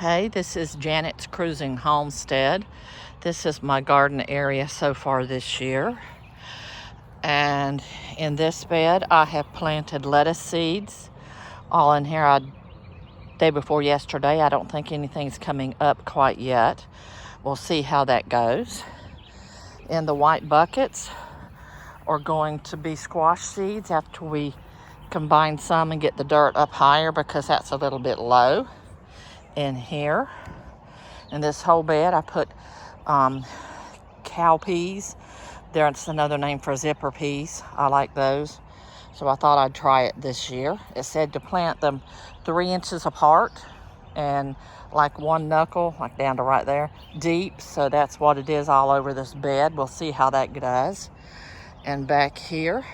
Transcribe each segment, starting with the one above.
Hey, this is Janet's Cruising Homestead. This is my garden area so far this year. And in this bed, I have planted lettuce seeds all in here. Day before yesterday, I don't think anything's coming up quite yet. We'll see how that goes. In the white buckets are going to be squash seeds after we combine some and get the dirt up higher because that's a little bit low in here. In this whole bed, I put cow peas. There's another name for zipper peas. I like those. So I thought I'd try it this year. It said to plant them 3 inches apart and like one knuckle, like down to right there, deep. So that's what it is all over this bed. We'll see how that does. And back here,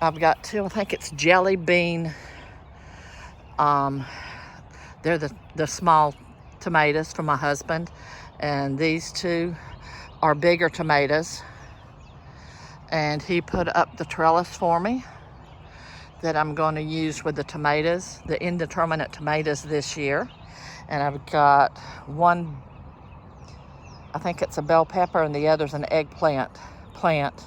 I've got two, I think it's jelly bean. They're the small tomatoes for my husband. And these two are bigger tomatoes. And he put up the trellis for me that I'm going to use with the tomatoes, the indeterminate tomatoes this year. And I've got one, I think it's a bell pepper, and the other's an eggplant plant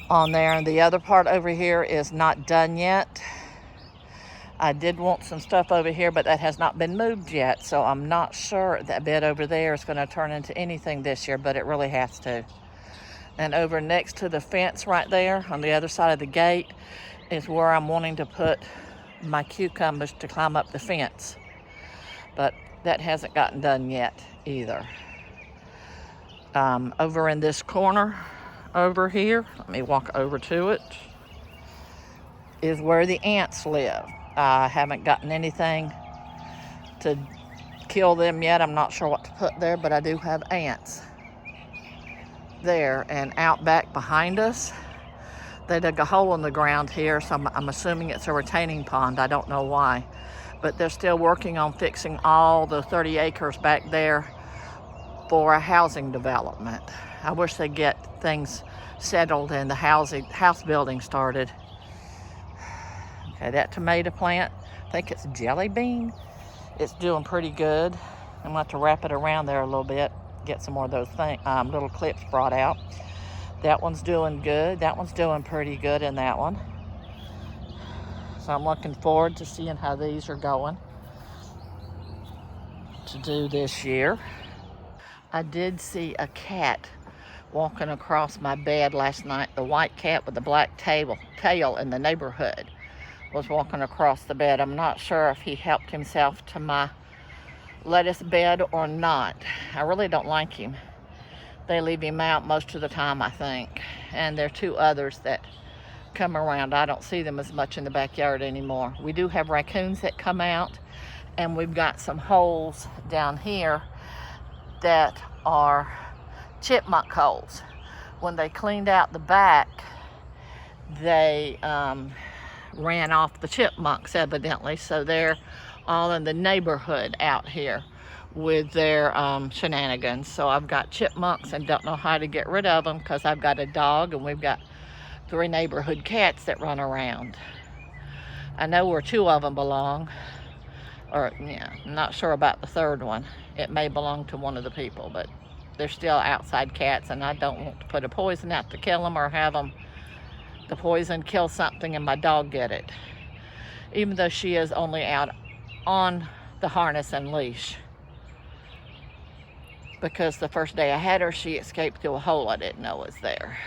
on there. And the other part over here is not done yet. I did want some stuff over here, but that has not been moved yet. So I'm not sure that bed over there is going to turn into anything this year, but it really has to. And over next to the fence right there on the other side of the gate is where I'm wanting to put my cucumbers to climb up the fence. But that hasn't gotten done yet either. Over in this corner over here, let me walk over to it, is where the ants live. I haven't gotten anything to kill them yet. I'm not sure what to put there, but I do have ants there. And out back behind us, they dug a hole in the ground here, so I'm assuming it's a retaining pond. I don't know why, but they're still working on fixing all the 30 acres back there for a housing development. I wish they'd get things settled and the house building started. Okay, that tomato plant, I think it's jelly bean. It's doing pretty good. I'm going to have to wrap it around there a little bit, get some more of those little clips brought out. That one's doing good. That one's doing pretty good in that one. So I'm looking forward to seeing how these are going to do this year. I did see a cat walking across my bed last night. The white cat with the black tail in the neighborhood was walking across the bed. I'm not sure if he helped himself to my lettuce bed or not. I really don't like him. They leave him out most of the time, I think. And there are two others that come around. I don't see them as much in the backyard anymore. We do have raccoons that come out, and we've got some holes down here that are chipmunk holes. When they cleaned out the back, they ran off the chipmunks evidently, so they're all in the neighborhood out here with their shenanigans. So I've got chipmunks and don't know how to get rid of them because I've got a dog and we've got 3 neighborhood cats that run around. I know where 2 of them belong, or yeah, I'm not sure about the third one. It may belong to one of the people, but they're still outside cats, and I don't want to put a poison out to kill them or have them the poison kill something and my dog get it, even though she is only out on the harness and leash, because the first day I had her, she escaped through a hole I didn't know was there.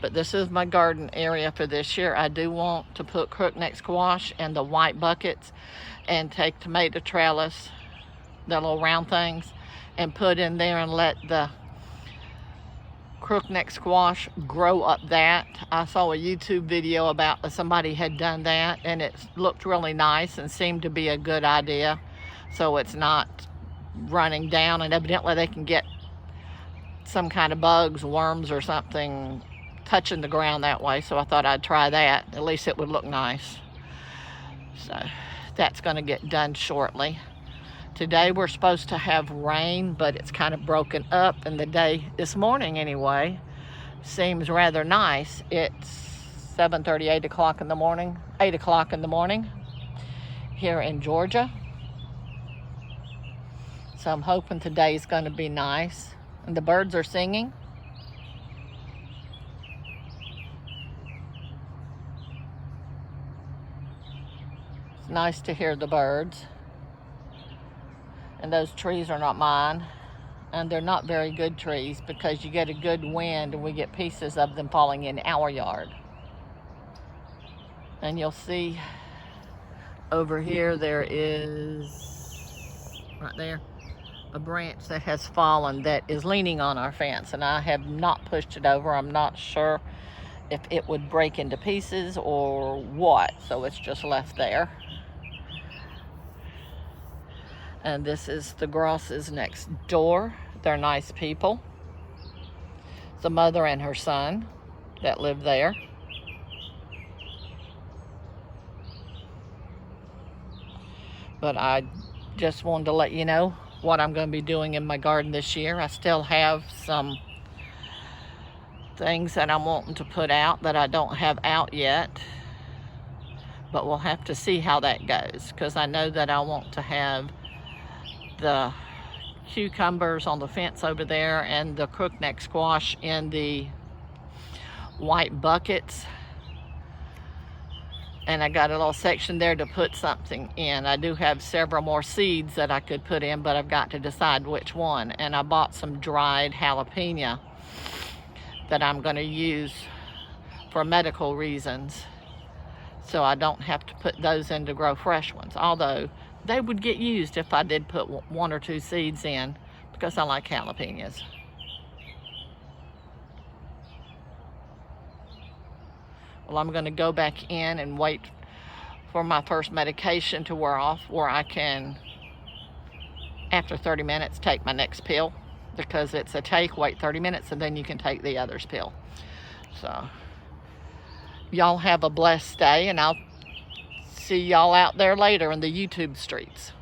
But this is my garden area for this year. I do want to put crookneck squash in the white buckets and take tomato trellis, the little round things, and put in there and let the crookneck squash grow up that. I saw a YouTube video about somebody had done that, and it looked really nice and seemed to be a good idea. So it's not running down, and evidently they can get some kind of bugs, worms or something touching the ground that way. So I thought I'd try that. At least it would look nice. So that's going to get done shortly. Today we're supposed to have rain, but it's kind of broken up, and the day this morning anyway seems rather nice. It's 7:30, 8 o'clock in the morning, 8 o'clock in the morning here in Georgia. So I'm hoping today's going to be nice. And the birds are singing. It's nice to hear the birds. And those trees are not mine. And they're not very good trees because you get a good wind and we get pieces of them falling in our yard. And you'll see over here there is, right there, a branch that has fallen that is leaning on our fence, and I have not pushed it over. I'm not sure if it would break into pieces or what, so it's just left there. And this is the Grosses next door. They're nice people. The mother and her son that live there. But I just wanted to let you know what I'm going to be doing in my garden this year. I still have some things that I'm wanting to put out that I don't have out yet. But we'll have to see how that goes, because I know that I want to have the cucumbers on the fence over there and the crookneck squash in the white buckets. And I got a little section there to put something in. I do have several more seeds that I could put in, but I've got to decide which one. And I bought some dried jalapeno that I'm going to use for medical reasons, so I don't have to put those in to grow fresh ones. Although they would get used if I did put 1 or 2 seeds in, because I like jalapenos. Well, I'm going to go back in and wait for my first medication to wear off, where I can, after 30 minutes, take my next pill, because it's a take, wait 30 minutes, and then you can take the other's pill. So, y'all have a blessed day, and I'll see y'all out there later in the YouTube streets.